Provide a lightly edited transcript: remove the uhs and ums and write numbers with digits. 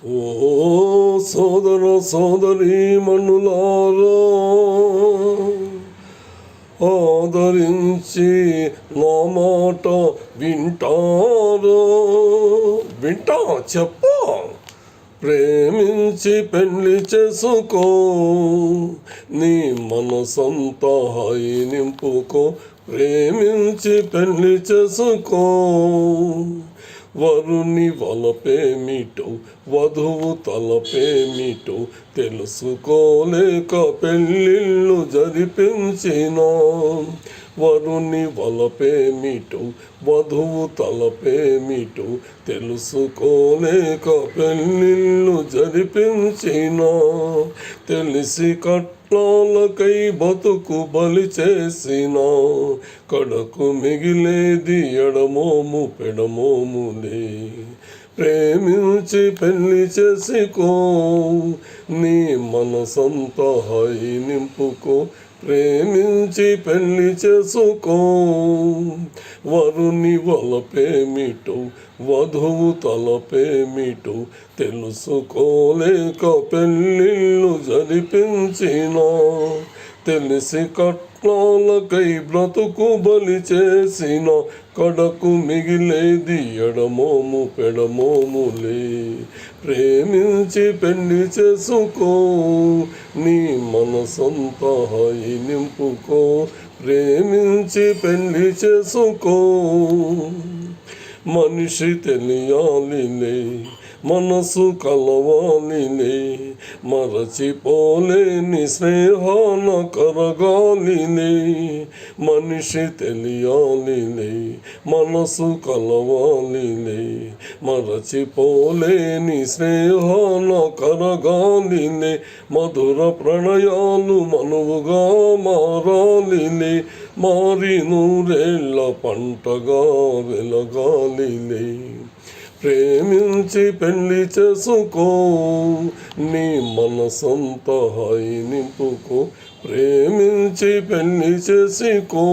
ఓ సోదర సోదరీమణులారా, ఆదరించి నా మాట వింటా చెప్పా. ప్రేమించి పెళ్లి చేసుకో, నీ మనసంతా హాయి నింపుకో. ప్రేమించి పెళ్లి చేసుకో. వరుని వలపేమిటో, వధువు తలపేమిటో తెలుసుకోలేక పెళ్ళిళ్ళు జరిపించిన. వరుని వలపేమిటో, వధువు తలపేమిటో తెలుసుకోలేక పెళ్ళిళ్ళు జరిపించిన. తెలిసి కట్నాలకై బతుకు బలి చేసిన, కడకు మిగిలేది ఎడమోము పెడమోములే. ప్రేమించి పెళ్లి చేసుకో, నీ మనసంతా హాయి నింపుకో. ప్రేమించి పెళ్లి చేసుకో. వరుని వలపేమిటో, వధువు తలపేమిటో తెలుసుకోలేక పెళ్ళిళ్ళు జరిపించిన. తెలిసి కట్నాలకై బ్రతుకు బలి చేసిన, కడకు మిగిలేది ఎడమోము పెడమోములే. ప్రేమించి పెళ్లి చేసుకో, నీ మనసంతా హాయి నింపుకో. ప్రేమించి పెళ్లి చేసుకో. మనిషి తెలియాలిలే, మనసు కలవాలిలే, మరచిపోలేని స్నేహాన కరగాలిలే. మనిషి తెలియాలిలే, మనసు కలవాలిలే, మరచిపోలేని స్నేహాన కరగాలిలే. మధుర ప్రణయాలు మనువుగా మారాలిలే, మారి నూరేళ్ల పంటగా వెలగాలిలే. ప్రేమించి పెళ్లి చేసుకో, నీ మనసంతా హాయి నింపుకో. ప్రేమించి పెళ్లి చేసుకో.